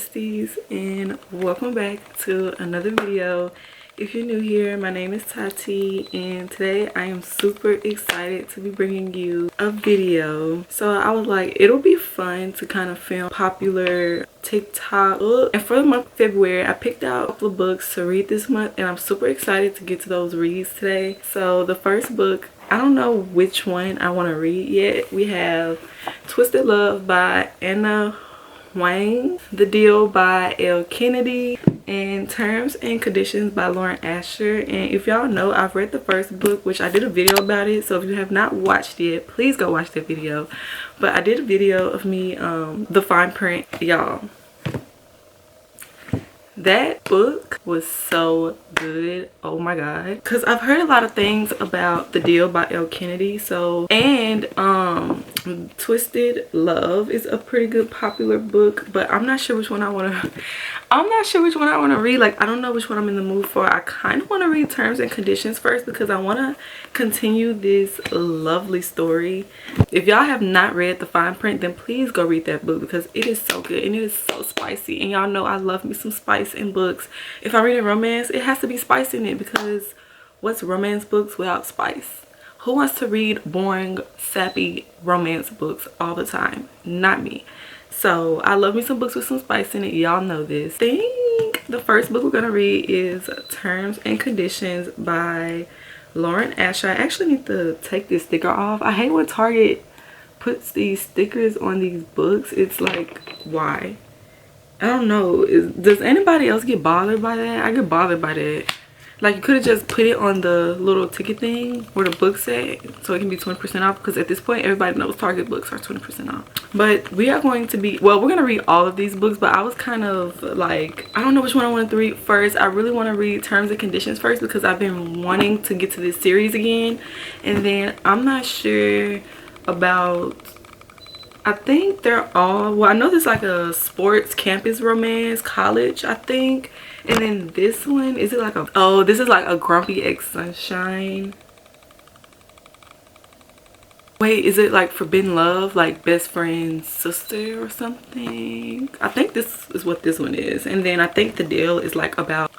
besties, and welcome back to another video. If you're new here, my name is Tati, and today I am super excited to be bringing you a video. So I was like, it'll be fun to kind of film popular TikTok book. And for the month of February, I picked out a couple of books to read this month, and I'm super excited to get to those reads today. So the first book, I don't know which one I want to read yet. We have Twisted Love by Anna Wang, The Deal by L. Kennedy, and Terms and Conditions by Lauren Asher. And if y'all know, I've read the first book, which I did a video about it, so if you have not watched it, please go watch that video. But I did a video of me the fine print, y'all. That book was so good, oh my god, because I've heard a lot of things about The Deal by L. Kennedy. So, and Twisted Love is a pretty good popular book, but I'm not sure which one I want to read. Like, I don't know which one I'm in the mood for. I kind of want to read Terms and Conditions first because I want to continue this lovely story. If y'all have not read the fine print, then please go read that book because it is so good and it is so spicy, and y'all know I love me some spice in books. If I read a romance, it has to be spice in it, because what's romance books without spice? Who wants to read boring, sappy romance books all the time? Not me. So I love me some books with some spice in it. Y'all know this. I think the first book we're gonna read is Terms and Conditions by Lauren Asher. I actually need to take this sticker off. I hate when Target puts these stickers on these books. It's like, why? I don't know. Does anybody else get bothered by that? I get bothered by that. Like, you could have just put it on the little ticket thing where the book's at, so it can be 20% off, because at this point everybody knows Target books are 20% off. But we are going to be, well, we're going to read all of these books, but I was kind of like, I don't know which one I wanted to read first. I really want to read Terms and Conditions first because I've been wanting to get to this series again. And then I'm not sure about, I think they're all, well, I know there's like a sports campus romance, college, I think. And then this one, is it like a, oh, this is like a Grumpy Ex Sunshine. Wait, is it like Forbidden Love, like best friend's sister or something? I think this is what this one is. And then I think The Deal is like about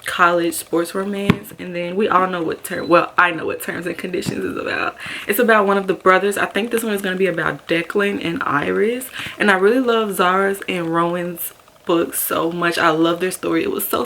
college sports romance. And then we all know what I know what Terms and Conditions is about. It's about one of the brothers. I think this one is going to be about Declan and Iris. And I really love Zara's and Rowan's books so much. I love their story. It was so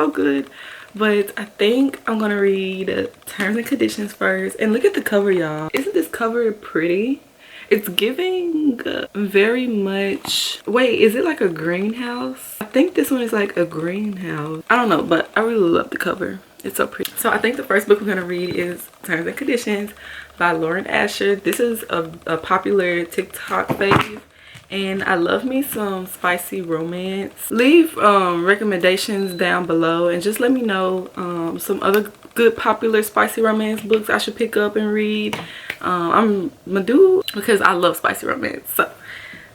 good. But I think I'm gonna read Terms and Conditions first. And look at the cover, y'all. Isn't this cover pretty? It's giving very much, wait, is it like a greenhouse? I think this one is like a greenhouse. I don't know, but I really love the cover. It's so pretty. So I think the first book we're gonna read is Terms and Conditions by Lauren Asher. This is a popular TikTok fave, and I love me some spicy romance. Leave recommendations down below, and just let me know some other good popular spicy romance books I should pick up and read. I'm gonna do, because I love spicy romance. So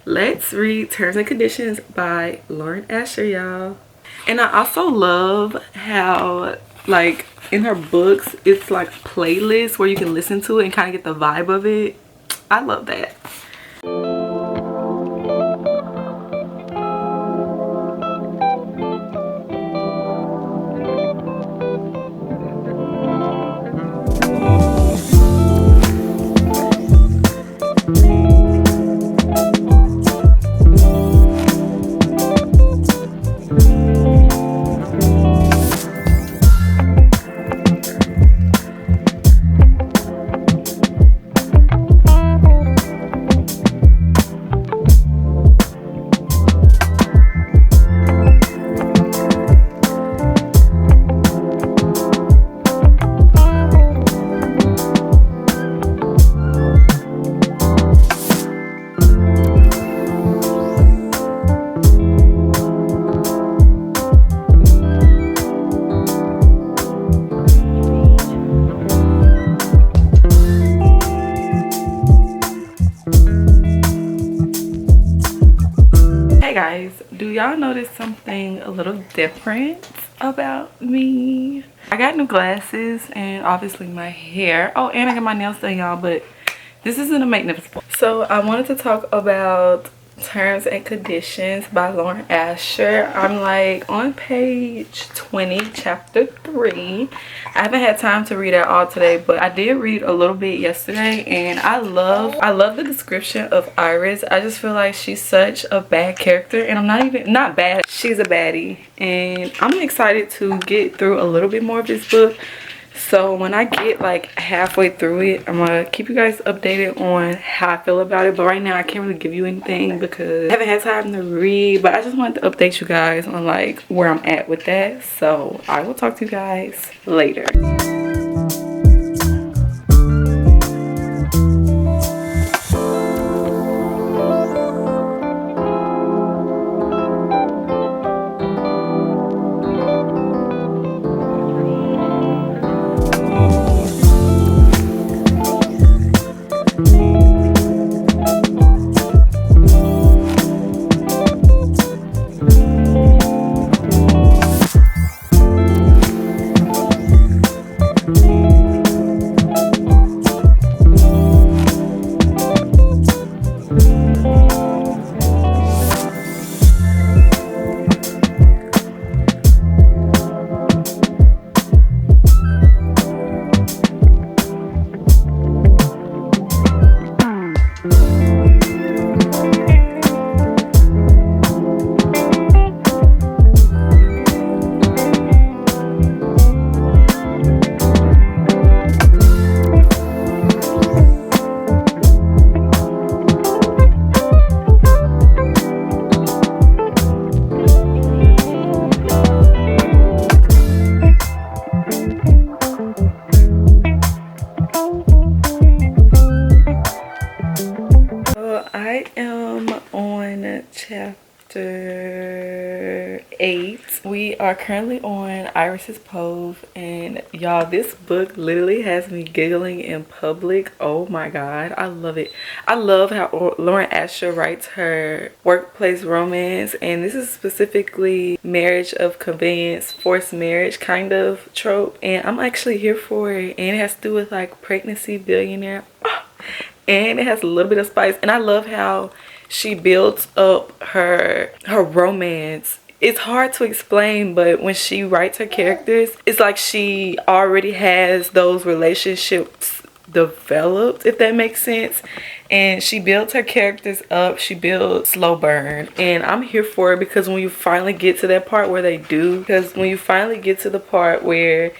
let's read Terms and Conditions by Lauren Asher, y'all. And I also love how, like, in her books, it's like playlists where you can listen to it and kind of get the vibe of it. I love that. Guys, do y'all notice something a little different about me? I got new glasses and obviously my hair. Oh, and I got my nails done, y'all, but this isn't a maintenance. So I wanted to talk about Terms and Conditions by Lauren Asher. I'm like on page 20, chapter 3. I haven't had time to read it all today, but I did read a little bit yesterday, and I love the description of Iris. I just feel like she's such a bad character, and I'm not bad, she's a baddie, and I'm excited to get through a little bit more of this book. So when I get like halfway through it, I'm gonna keep you guys updated on how I feel about it. But right now I can't really give you anything because I haven't had time to read, but I just wanted to update you guys on like where I'm at with that. So I will talk to you guys later. I am on chapter 8. We are currently on Iris's Pove, and y'all, this book literally has me giggling in public. Oh my god, I love it. I love how Lauren Asher writes her workplace romance, and this is specifically marriage of convenience, forced marriage kind of trope, and I'm actually here for it. And it has to do with like pregnancy, billionaire, and it has a little bit of spice. And I love how she builds up her romance. It's hard to explain, but when she writes her characters, it's like she already has those relationships developed, if that makes sense. And she builds her characters up. She builds slow burn, and I'm here for it because when you finally get to that part where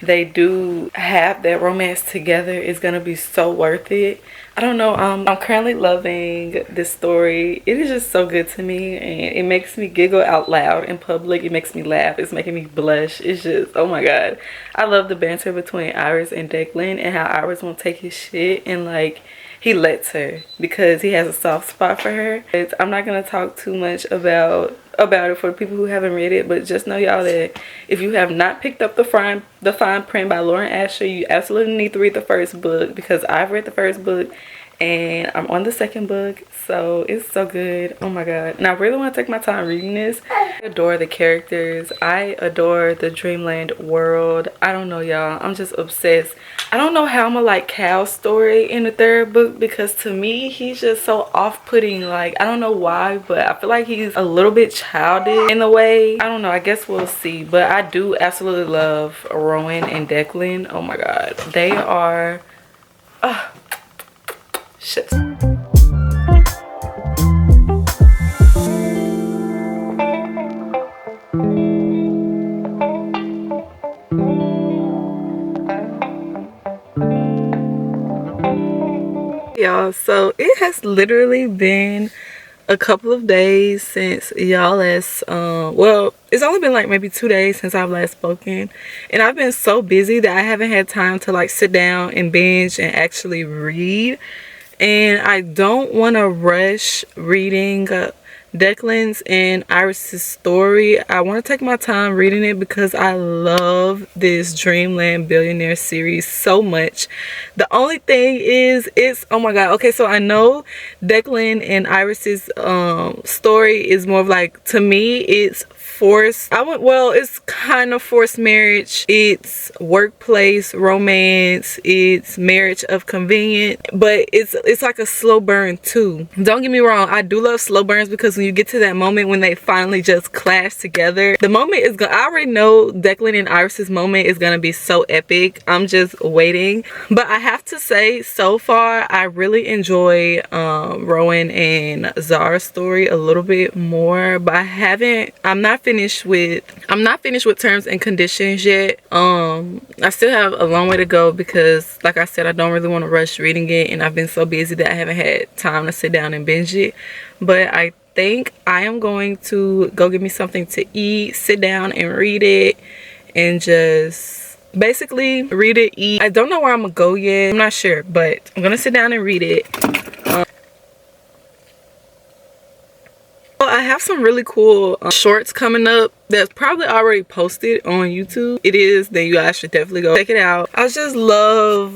they do have that romance together, it's gonna be so worth it. I don't know, I'm currently loving this story. It is just so good to me, and it makes me giggle out loud in public. It makes me laugh. It's making me blush. It's just, oh my god. I love the banter between Iris and Declan, and how Iris won't take his shit, and like he lets her because he has a soft spot for her. I'm not gonna talk too much about it for people who haven't read it, but just know, y'all, that if you have not picked up the fine print by Lauren Asher, you absolutely need to read the first book, because I've read the first book and I'm on the second book, so it's so good. Oh my god. And I really want to take my time reading this. I adore the characters. I adore the dreamland world. I don't know, y'all, I'm just obsessed. I don't know how I'm gonna like Cal's story in the third book, because to me he's just so off-putting. Like, I don't know why, but I feel like he's a little bit childish in a way. I don't know, I guess we'll see. But I do absolutely love Rowan and Declan. Oh my god, they are shit. Y'all, so it has literally been a couple of days since y'all last well, it's only been like maybe 2 days since I've last spoken, and I've been so busy that I haven't had time to like sit down and binge and actually read. And I don't want to rush reading Declan's and Iris's story. I want to take my time reading it because I love this Dreamland Billionaire series so much. The only thing is, it's, oh my god, okay, so I know Declan and Iris's story is more of like, to me it's forced. Well, it's kind of forced marriage. It's workplace romance. It's marriage of convenience, but it's like a slow burn too. Don't get me wrong, I do love slow burns because when you get to that moment when they finally just clash together, the moment is gonna, I already know Declan and Iris's moment is gonna be so epic. I'm just waiting. But I have to say, so far I really enjoy Rowan and Zara's story a little bit more, but I'm not finished with terms and conditions yet. I still have a long way to go because, like I said, I don't really want to rush reading it, and I've been so busy that I haven't had time to sit down and binge it. But I think I am going to go get me something to eat, sit down and read it, and just basically read it, eat. I don't know where I'm gonna go yet. I'm not sure, but I'm gonna sit down and read it. Well, I have some really cool shorts coming up that's probably already posted on YouTube. It is, then you guys should definitely go check it out. I just love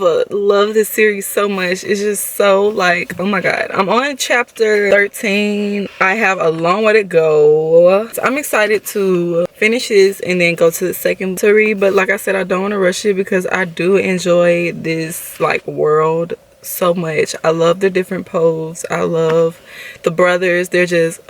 this series so much. It's just so like, oh my god. I'm on chapter 13. I have a long way to go. So I'm excited to finish this and then go to the second to read. But like I said, I don't want to rush it because I do enjoy this like world so much. I love the different posts. I love the brothers. They're just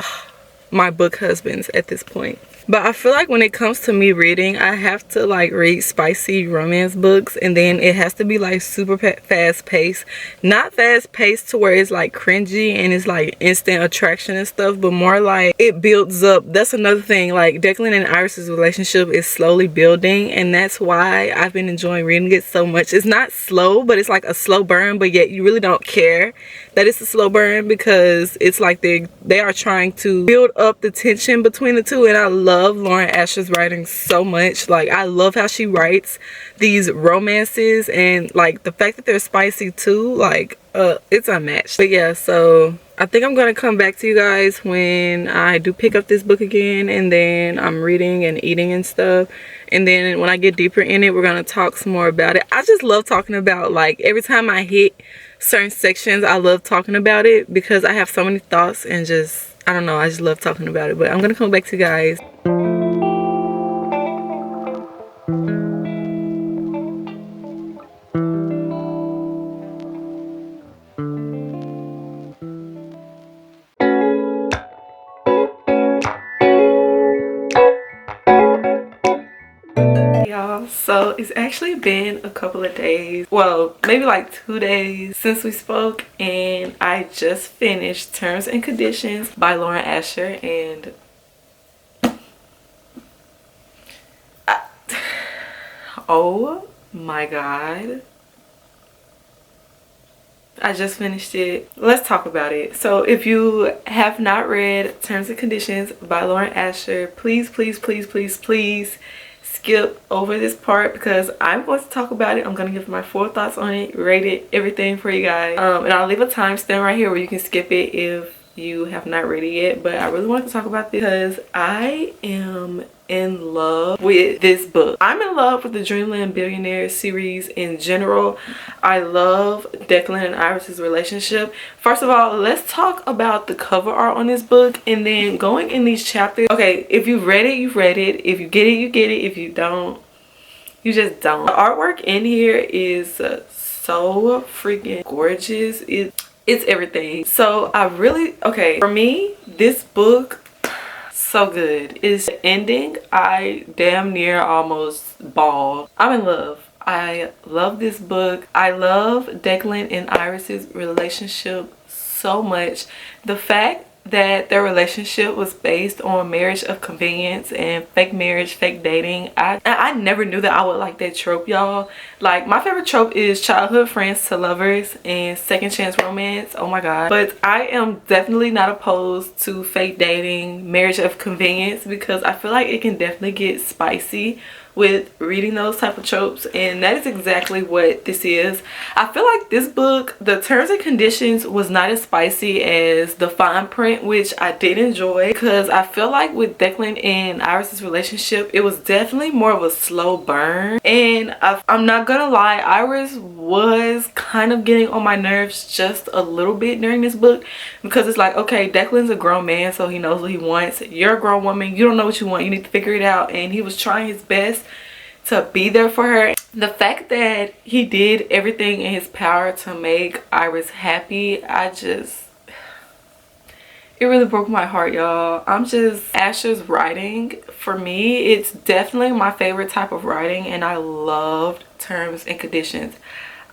my book husbands at this point. But I feel like when it comes to me reading, I have to like read spicy romance books, and then it has to be like super fast paced. Not fast paced to where it's like cringy and it's like instant attraction and stuff, but more like it builds up. That's another thing, like Declan and Iris's relationship is slowly building, and that's why I've been enjoying reading it so much. It's not slow, but it's like a slow burn, but yet you really don't care that it's a slow burn because it's like they are trying to build up the tension between the two. And I love Lauren Asher's writing so much. Like, I love how she writes these romances, and like the fact that they're spicy too, like it's unmatched. But yeah, so I think I'm gonna come back to you guys when I do pick up this book again, and then I'm reading and eating and stuff, and then when I get deeper in it, we're gonna talk some more about it. I just love talking about, like, every time I hit certain sections, I love talking about it because I have so many thoughts, and just, I don't know, I just love talking about it. But I'm gonna come back to you guys. Y'all, so it's actually been a couple of days, well, maybe like 2 days since we spoke, and I just finished Terms and Conditions by Lauren Asher, and oh my god, I just finished it. Let's talk about it. So if you have not read Terms and Conditions by Lauren Asher, please skip over this part because I'm going to talk about it. I'm going to give my full thoughts on it, rate it, everything for you guys. And I'll leave a timestamp right here where you can skip it if you have not read it yet. But I really wanted to talk about this because I am in love with this book. I'm in love with the Dreamland Billionaire series in general. I love Declan and Iris's relationship. First of all, let's talk about the cover art on this book, and then going in these chapters. Okay, if you've read it, you've read it. If you get it, you get it. If you don't, you just don't. The artwork in here is so freaking gorgeous. It's everything. So I really, okay, for me, this book, so good. It's ending, I damn near almost bawled. I'm in love. I love this book. I love Declan and Iris's relationship so much. The fact that their relationship was based on marriage of convenience and fake marriage, fake dating. I never knew that I would like that trope, y'all. Like, my favorite trope is childhood friends to lovers and second chance romance. Oh my god. But I am definitely not opposed to fake dating, marriage of convenience, because I feel like it can definitely get spicy with reading those type of tropes, and that is exactly what this is. I feel like this book, the terms and conditions was not as spicy as the fine print, which I did enjoy, because I feel like with Declan and Iris's relationship, it was definitely more of a slow burn. And I'm not gonna lie, Iris was kind of getting on my nerves just a little bit during this book, because it's like, okay, Declan's a grown man, so he knows what he wants. You're a grown woman, you don't know what you want, you need to figure it out. And he was trying his best to be there for her. The fact that he did everything in his power to make Iris happy, it really broke my heart, y'all. Asher's writing, for me, it's definitely my favorite type of writing, and I loved terms and conditions.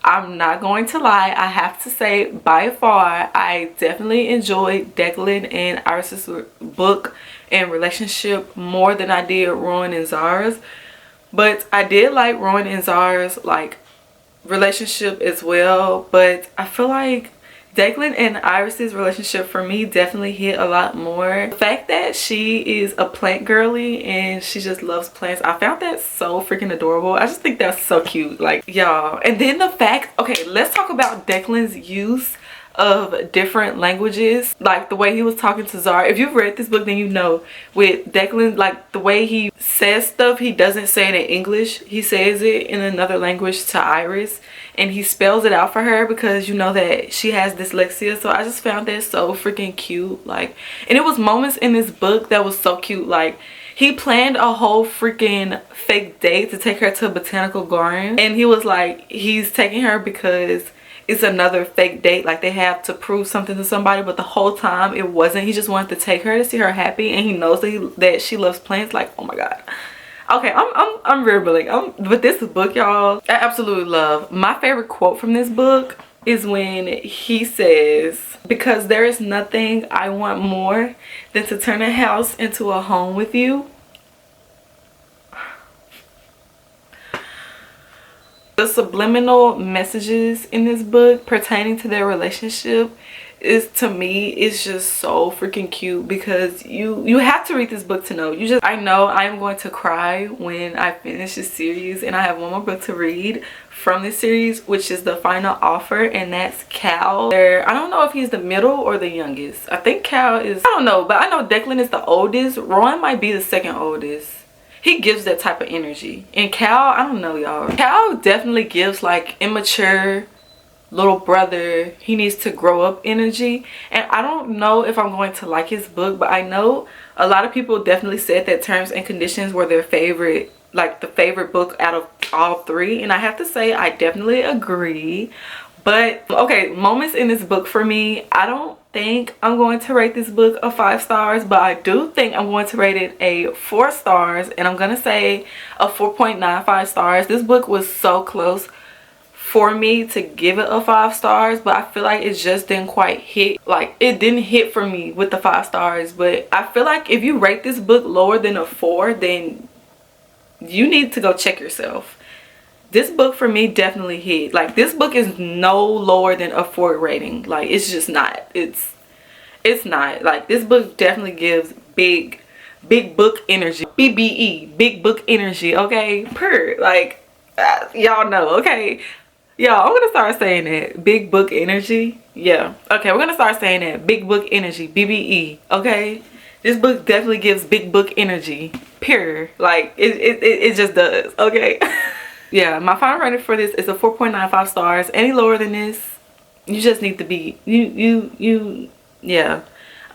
I'm not going to lie, I have to say, by far, I definitely enjoyed Declan and Iris's book and relationship more than I did Rowan and Zara's. But I did like Rowan and Zara's like relationship as well. But I feel like Declan and Iris's relationship for me definitely hit a lot more. The fact that she is a plant girly and she just loves plants, I found that so freaking adorable. I just think that's so cute, like, y'all. And then the fact, okay, let's talk about Declan's use of different languages, like the way he was talking to Zara. If you've read this book, then you know with Declan, like the way he says stuff, he doesn't say it in English, he says it in another language to Iris, and he spells it out for her because you know that she has dyslexia. So I just found that so freaking cute, like, and it was moments in this book that was so cute. Like, he planned a whole freaking fake date to take her to a botanical garden, and he was like, he's taking her because it's another fake date, like they have to prove something to somebody, but the whole time it wasn't. He just wanted to take her to see her happy, and he knows that she loves plants. Like, oh my god. Okay, I'm rambling. But this book, y'all, I absolutely love. My favorite quote from this book is when he says, "Because there is nothing I want more than to turn a house into a home with you." The subliminal messages in this book pertaining to their relationship is, to me, it's just so freaking cute, because you have to read this book to know. I know I am going to cry when I finish this series, and I have one more book to read from this series, which is The Final Offer, and that's Cal. I don't know if he's the middle or the youngest. I think Cal is, I don't know, but I know Declan is the oldest. Rowan might be the second oldest. He gives that type of energy. And Cal, I don't know, y'all. Cal definitely gives like immature little brother, he needs to grow up energy. And I don't know if I'm going to like his book, but I know a lot of people definitely said that Terms and Conditions were their favorite, like the favorite book out of all three. And I have to say, I definitely agree. But okay, moments in this book for me, I don't think I'm going to rate this book a 5 stars, but I do think I'm going to rate it a 4 stars, and I'm gonna say a 4.95 stars. This book was so close for me to give it a 5 stars, but I feel like it just didn't quite hit. Like, it didn't hit for me with the 5 stars. But I feel like if you rate this book lower than a 4, then you need to go check yourself. This book for me definitely hit. Like, this book is no lower than a 4 rating. Like, it's just not. It's not. Like, this book definitely gives big book energy. BBE, big book energy, okay? Like, y'all know, okay? Y'all, I'm gonna start saying that. Big book energy. Yeah. Okay, we're gonna start saying that. Big book energy. BBE, okay? This book definitely gives big book energy. Pure. Like, it just does, okay? Yeah, my final rating for this is a 4.95 stars. Any lower than this, you just need to be, yeah.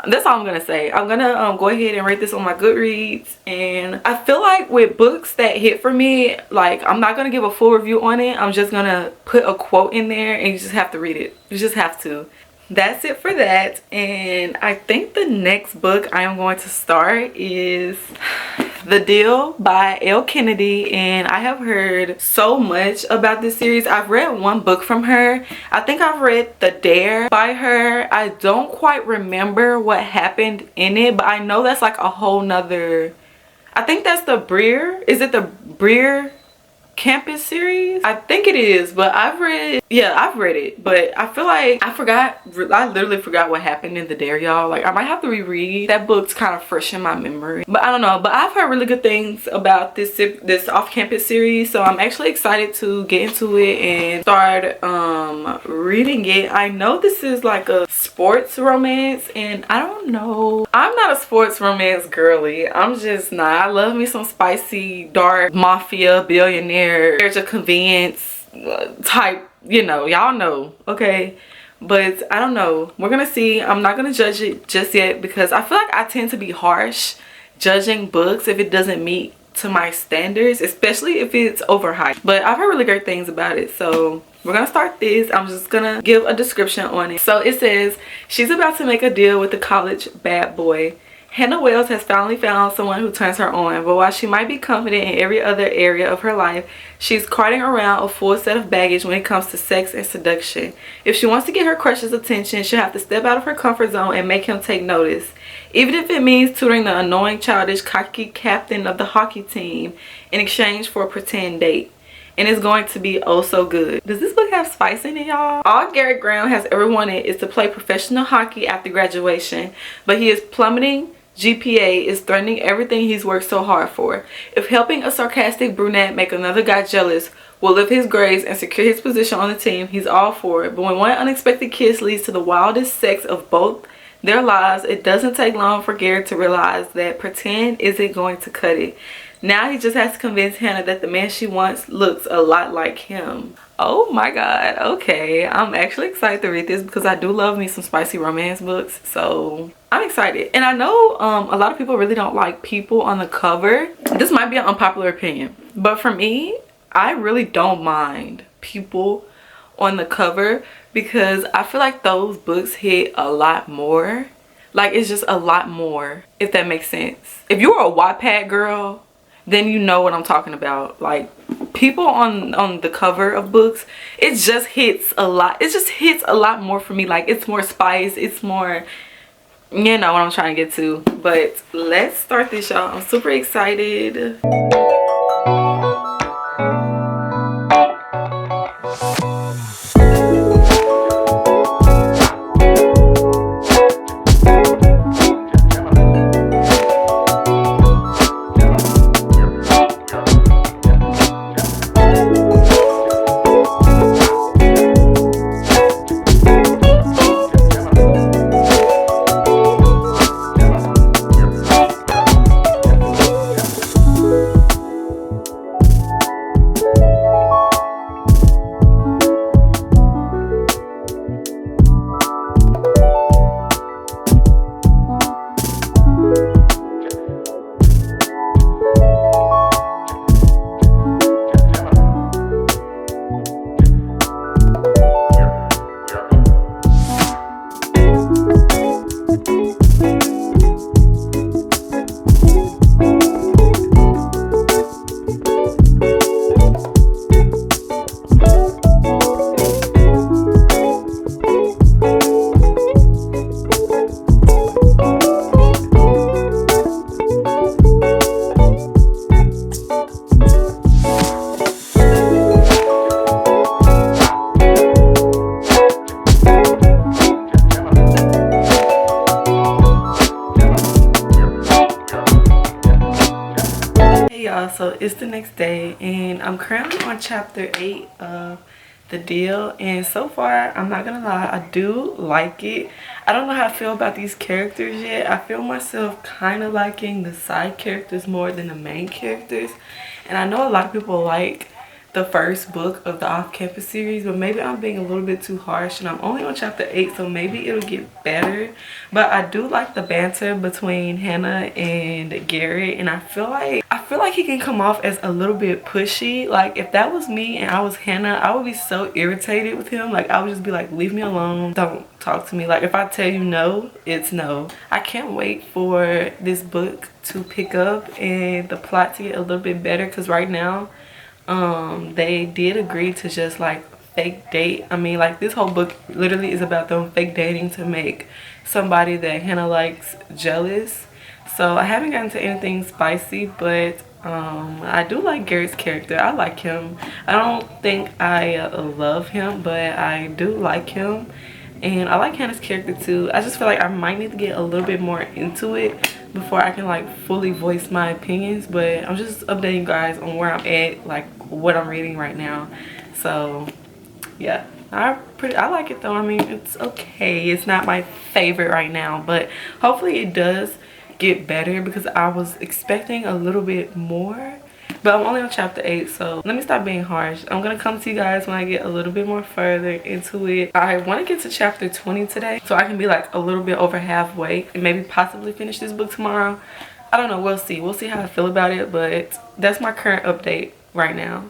That's all I'm gonna say. I'm gonna go ahead and rate this on my Goodreads. And I feel like with books that hit for me, like, I'm not gonna give a full review on it. I'm just gonna put a quote in there, and you just have to read it. You just have to. That's it for that. And I think the next book I am going to start is The Deal by Elle Kennedy, and I have heard so much about this series. I've read one book from her. I think I've read The Dare by her. I don't quite remember what happened in it, but I know that's like a whole nother, I think that's the Breer. Is it the Breer campus series. I think it is, but I've read it, but I feel like I literally forgot what happened in the dare, y'all. Like I might have to reread that. Book's kind of fresh in my memory, but I don't know. But I've heard really good things about this off-campus series, so I'm actually excited to get into it and start reading it. I know this is like a sports romance, and I don't know, I'm not a sports romance girly. I'm just not. I love me some spicy dark mafia billionaire marriage of convenience type, you know, y'all know, okay? But I don't know, we're gonna see. I'm not gonna judge it just yet because I feel like I tend to be harsh judging books if it doesn't meet to my standards, especially if it's overhyped. But I've heard really great things about it, so we're gonna start this. I'm just gonna give a description on it. So it says, she's about to make a deal with the college bad boy. Hannah Wells has finally found someone who turns her on, but while she might be confident in every other area of her life, she's carting around a full set of baggage when it comes to sex and seduction. If she wants to get her crush's attention, she'll have to step out of her comfort zone and make him take notice. Even if it means tutoring the annoying, childish, cocky captain of the hockey team in exchange for a pretend date. And it's going to be oh so good. Does this book have spice in it, y'all? All Garrett Graham has ever wanted is to play professional hockey after graduation, but he is plummeting. GPA is threatening everything he's worked so hard for. If helping a sarcastic brunette make another guy jealous will lift his grades and secure his position on the team, he's all for it. But when one unexpected kiss leads to the wildest sex of both their lives, it doesn't take long for Garrett to realize that pretend isn't going to cut it. Now he just has to convince Hannah that the man she wants looks a lot like him. Oh my god, okay. I'm actually excited to read this because I do love me some spicy romance books, so I'm excited. And I know a lot of people really don't like people on the cover. This might be an unpopular opinion, but for me, I really don't mind people on the cover because I feel like those books hit a lot more. Like it's just a lot more, if that makes sense. If you're a Wattpad girl, then you know what I'm talking about. Like people on the cover of books, it just hits a lot. It just hits a lot more for me. Like it's more spice, it's more, you know what I'm trying to get to. But let's start this, y'all. I'm super excited. So it's the next day and I'm currently on chapter 8 of the deal, and so far I'm not gonna lie, I do like it. I don't know how I feel about these characters yet. I feel myself kind of liking the side characters more than the main characters, and I know a lot of people like the first book of the off-campus series, but maybe I'm being a little bit too harsh, and I'm only on chapter 8, so maybe it'll get better. But I do like the banter between Hannah and Garrett, and I feel like he can come off as a little bit pushy. Like if that was me and I was Hannah, I would be so irritated with him. Like I would just be like, leave me alone, don't talk to me. Like if I tell you no, it's no. I can't wait for this book to pick up and the plot to get a little bit better, because right now they did agree to just like fake date. I mean, like this whole book literally is about them fake dating to make somebody that Hannah likes jealous. So I haven't gotten to anything spicy, but I do like Gary's character. I like him. I don't think I love him, but I do like him. And I like Hannah's character too. I just feel like I might need to get a little bit more into it before I can like fully voice my opinions. But I'm just updating you guys on where I'm at, like what I'm reading right now. So yeah, I like it though. I mean, it's okay. It's not my favorite right now, but hopefully it does get better because I was expecting a little bit more. But I'm only on chapter 8, so let me stop being harsh. I'm gonna come to you guys when I get a little bit more further into it. I want to get to chapter 20 today so I can be like a little bit over halfway and maybe possibly finish this book tomorrow. I don't know, we'll see how I feel about it, but that's my current update right now.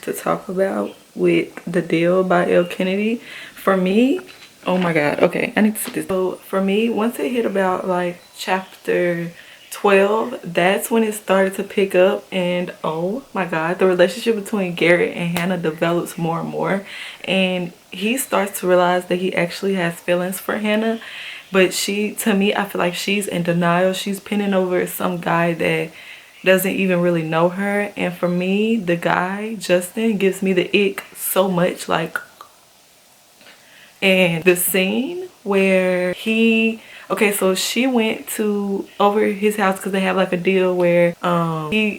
To talk about with The Deal by L. Kennedy. For me, oh my god, okay, I need to see this. So for me, once it hit about like chapter 12, that's when it started to pick up, and oh my god, the relationship between Garrett and Hannah develops more and more, and he starts to realize that he actually has feelings for Hannah, but to me, I feel like she's in denial. She's pinning over some guy that doesn't even really know her. And for me, the guy Justin gives me the ick so much. Like, and the scene where okay, so she went over his house because they have like a deal where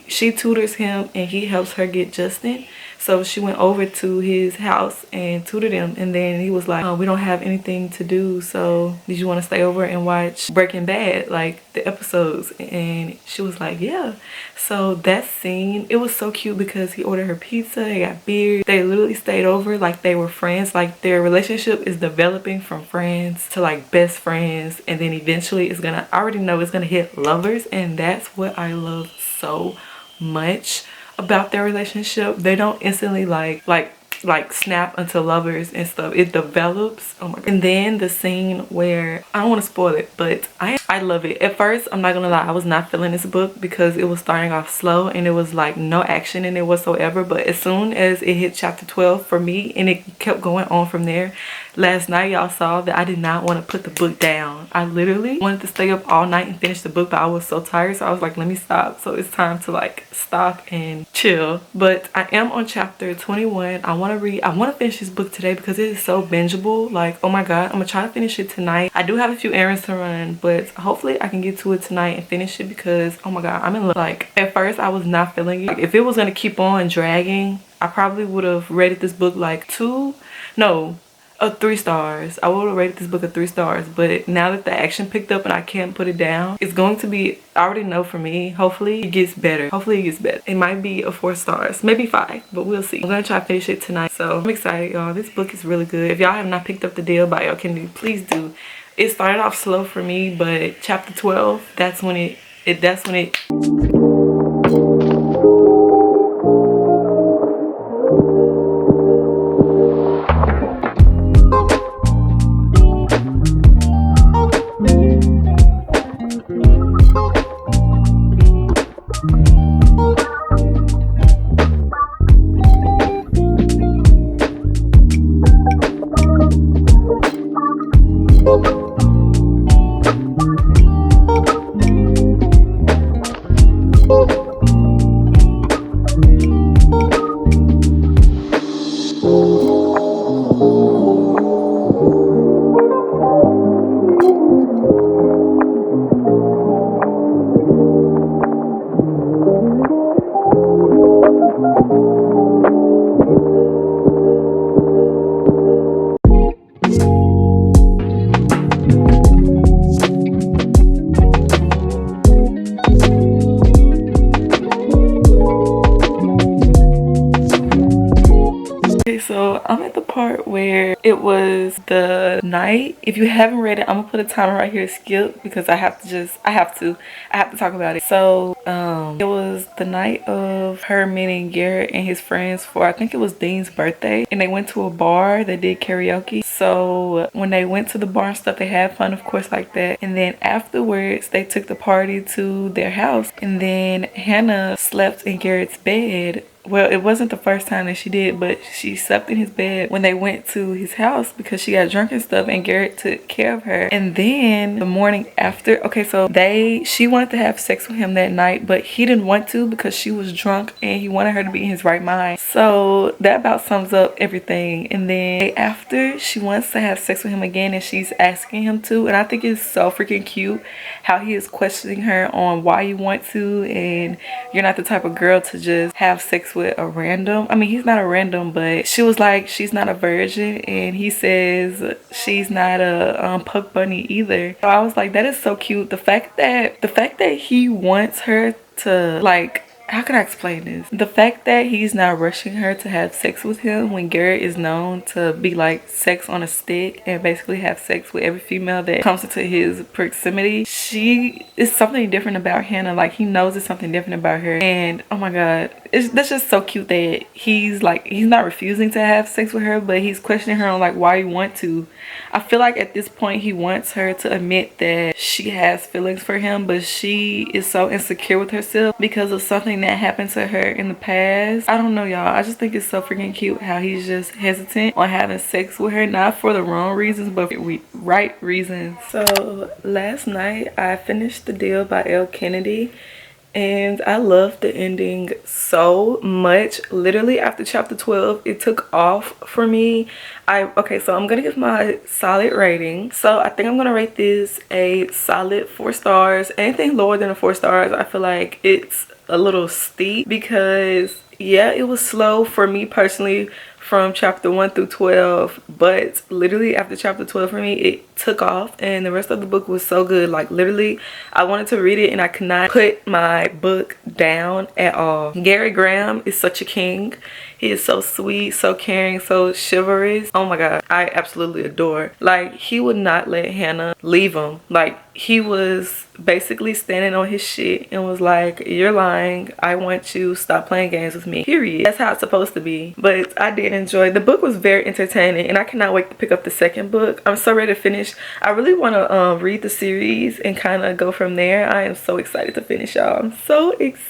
she tutors him and he helps her get Justin. So she went over to his house and tutored him, and then he was like, we don't have anything to do, so did you want to stay over and watch Breaking Bad, like the episodes? And she was like, yeah. So that scene, it was so cute because he ordered her pizza, they got beer, they literally stayed over like they were friends. Like their relationship is developing from friends to like best friends, and then eventually I already know it's gonna hit lovers, and that's what I love so much about their relationship. They don't instantly like like snap into lovers and stuff. It develops. Oh my god. And then the scene where, I don't want to spoil it, but I love it. At first, I'm not gonna lie, I was not feeling this book because it was starting off slow and it was like no action in it whatsoever. But as soon as it hit chapter 12 for me, and it kept going on from there, last night y'all saw that I did not want to put the book down. I literally wanted to stay up all night and finish the book, but I was so tired, so I was like, let me stop. So it's time to like stop and chill. But I am on chapter 21. I want to finish this book today because it is so bingeable. Like, oh my god, I'm gonna try to finish it tonight. I do have a few errands to run, but hopefully I can get to it tonight and finish it because, oh my god, I'm in love. Like, at first I was not feeling it. Like, if it was gonna keep on dragging, I probably would have rated this book like 3 stars. I would have rated this book a 3 stars, but now that the action picked up and I can't put it down, it's going to be, I already know for me, hopefully it gets better. Hopefully it gets better. It might be a 4 stars, maybe 5, but we'll see. I'm gonna try to finish it tonight, so I'm excited, y'all. This book is really good. If y'all have not picked up The Deal by Elle Kennedy, please do. It started off slow for me, but chapter 12, that's when it So I'm at the part where it was the night. If you haven't read it, I'm gonna put a timer right here to skip because I have to talk about it. So it was the night of her meeting Garrett and his friends for, I think it was Dean's birthday, and they went to a bar that did karaoke. So when they went to the bar and stuff, they had fun, of course, like that. And then afterwards they took the party to their house, and then Hannah slept in Garrett's bed. Well, it wasn't the first time that she did, but she slept in his bed when they went to his house because she got drunk and stuff, and Garrett took care of her. And then the morning after, okay, so she wanted to have sex with him that night, but he didn't want to because she was drunk and he wanted her to be in his right mind. So that about sums up everything. And then after, she wants to have sex with him again and she's asking him to, and I think it's so freaking cute how he is questioning her on why you want to, and you're not the type of girl to just have sex with a random. I mean, he's not a random, but she was like, she's not a virgin, and he says she's not a puck bunny either. So I was like, that is so cute. The fact that he wants her to, like, how can I explain this? The fact that he's not rushing her to have sex with him when Garrett is known to be like sex on a stick and basically have sex with every female that comes into his proximity. She is something different about Hannah. Like, he knows it's something different about her, and oh my god, that's just so cute that he's not refusing to have sex with her, but he's questioning her on like why you want to. I feel like at this point he wants her to admit that she has feelings for him, but she is so insecure with herself because of something that happened to her in the past. I don't know, y'all. I just think it's so freaking cute how he's just hesitant on having sex with her, not for the wrong reasons but for right reasons. So last night I finished The Deal by Elle Kennedy, and I loved the ending so much. Literally after chapter 12 it took off for me. Okay, so I'm gonna give my solid rating. So I think I'm gonna rate this a solid 4 stars. Anything lower than a 4 stars, I feel like it's a little steep because yeah, it was slow for me personally from chapter 1 through 12, but literally after chapter 12 for me it took off, and the rest of the book was so good. Like, literally I wanted to read it and I could not put my book down at all. Gary Graham is such a king. He is so sweet, so caring, so chivalrous. Oh my god, I absolutely adore. Like, he would not let Hannah leave him. Like, he was basically standing on his shit and was like, you're lying, I want you, stop playing games with me, period. That's how it's supposed to be. But I did enjoyed. The book was very entertaining, and I cannot wait to pick up the second book. I'm so ready to finish. I really want to read the series and kind of go from there. I am so excited to finish, y'all. I'm so excited.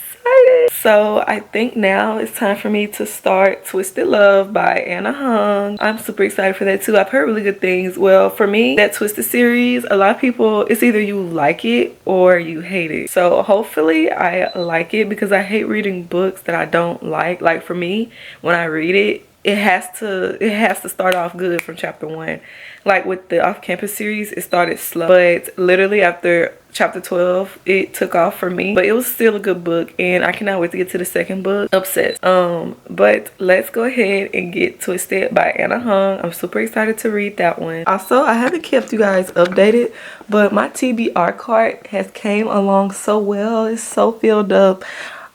So I think now it's time for me to start Twisted Love by Anna Hung. I'm super excited for that too. I've heard really good things. Well, for me, that Twisted series, a lot of people, it's either you like it or you hate it. So hopefully I like it, because I hate reading books that I don't like. Like for me, when I read it, it has to start off good from chapter 1. Like with the Off-Campus series, it started slow, but literally after chapter 12 it took off for me. But it was still a good book, and I cannot wait to get to the second book. Obsessed. But let's go ahead and get Twisted by Anna Hung. I'm super excited to read that one. Also, I haven't kept you guys updated, but my TBR cart has came along so well. It's so filled up.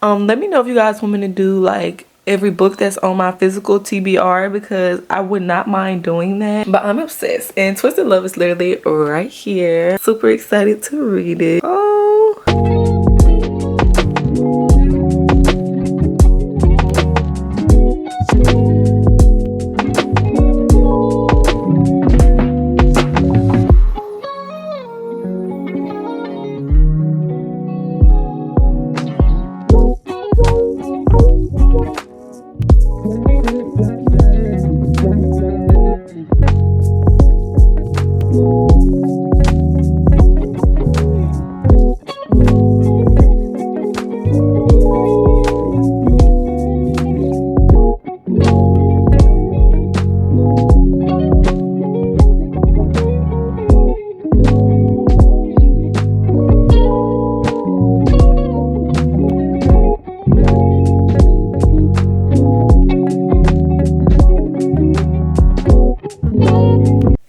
Let me know if you guys want me to do like every book that's on my physical TBR, because I would not mind doing that. But I'm obsessed, and Twisted Love is literally right here. Super excited to read it. Oh.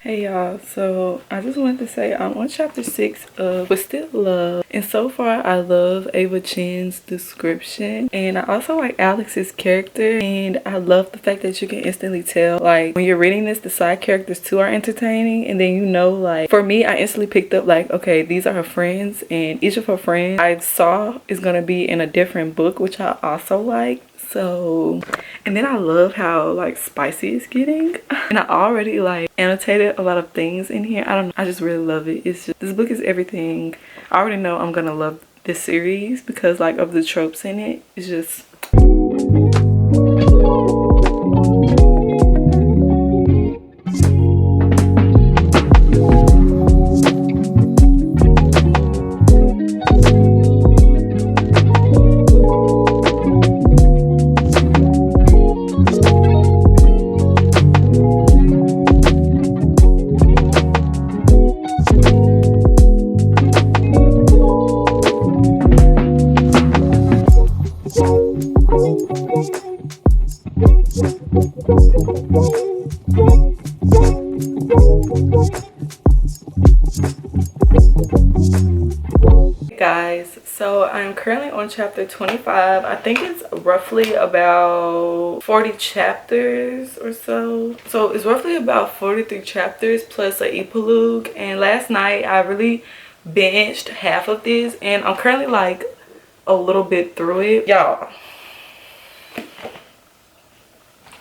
Hey y'all, so I just wanted to say I'm on chapter 6 of Twisted Love, and so far I love Ava Chen's description, and I also like Alex's character, and I love the fact that you can instantly tell, like when you're reading this, the side characters too are entertaining, and then you know, like for me, I instantly picked up like, okay, these are her friends, and each of her friends I saw is gonna be in a different book, which I also like. So, and then I love how like spicy it's getting, and I already like annotated a lot of things in here. I don't know, I just really love it. It's just, this book is everything. I already know I'm gonna love this series because like of the tropes in it. It's just guys, so I'm currently on chapter 25. I think it's roughly about 40 chapters or so. So it's roughly about 43 chapters plus an epilogue. And last night I really binged half of this, and I'm currently like a little bit through it. Y'all,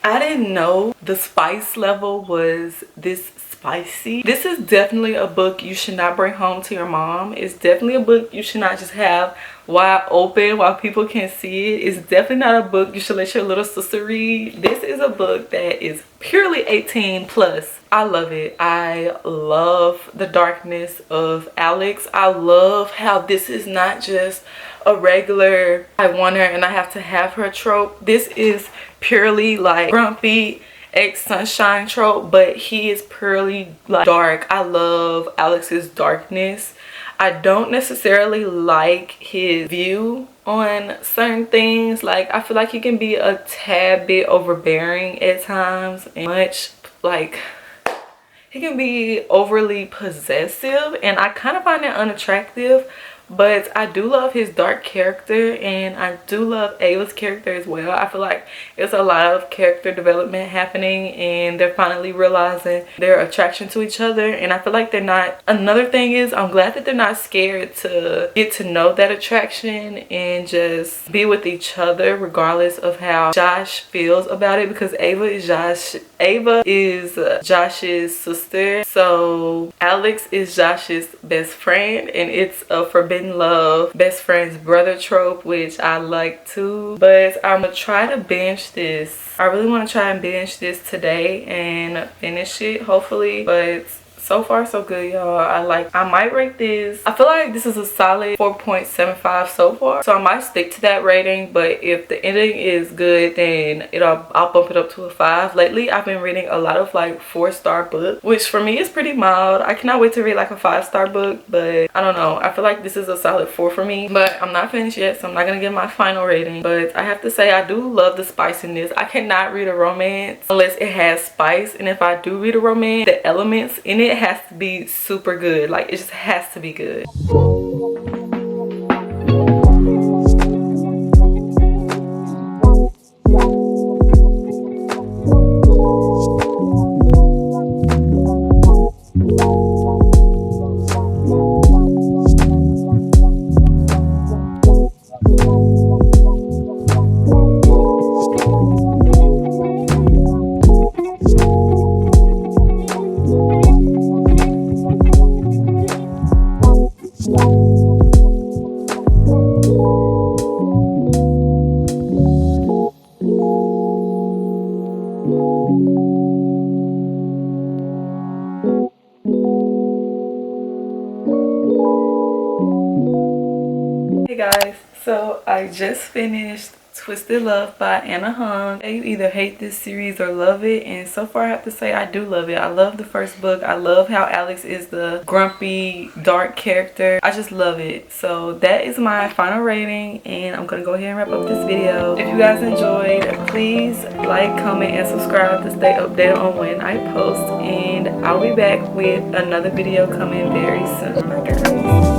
I didn't know the spice level was this spicy. This is definitely a book you should not bring home to your mom. It's definitely a book you should not just have wide open while people can see it. It's definitely not a book you should let your little sister read. This is a book that is purely 18 plus. I love it. I love the darkness of Alex. I love how this is not just a regular I want her and I have to have her trope. This is purely like grumpy ex-sunshine trope, but he is purely like dark. I love Alex's darkness. I don't necessarily like his view on certain things. Like I feel like he can be a tad bit overbearing at times, and much like he can be overly possessive, and I kind of find that unattractive. but I do love his dark character, and I do love Ava's character as well. I feel like it's a lot of character development happening, and they're finally realizing their attraction to each other. And I feel like they're not, another thing is I'm glad that they're not scared to get to know that attraction and just be with each other regardless of how Josh feels about it, because Ava is Josh's sister, so Alex is Josh's best friend, and it's a forbidden love best friend's brother trope, which I like too. But I'm gonna try to binge this. I really want to try and binge this today and finish it, hopefully. But so far so good, y'all. I might rate this, I feel like this is a solid 4.75 so far, so I might stick to that rating. But if the ending is good, then I'll bump it up to a 5. Lately I've been reading a lot of like 4-star books, which for me is pretty mild. I cannot wait to read like a 5-star book, but I don't know, I feel like this is a solid 4 for me. But I'm not finished yet, so I'm not gonna give my final rating. But I have to say, I do love the spice in this. I cannot read a romance unless it has spice, and if I do read a romance, the elements in it has to be super good. Like, it just has to be good. Hey guys, so I just finished Twisted Love by Anna Hung. You either hate this series or love it, and so far I have to say I do love it. I love the first book. I love how Alex is the grumpy dark character. I just love it. So that is my final rating, and I'm gonna go ahead and wrap up this video. If you guys enjoyed, please like, comment, and subscribe to stay updated on when I post, and I'll be back with another video coming very soon. Bye guys.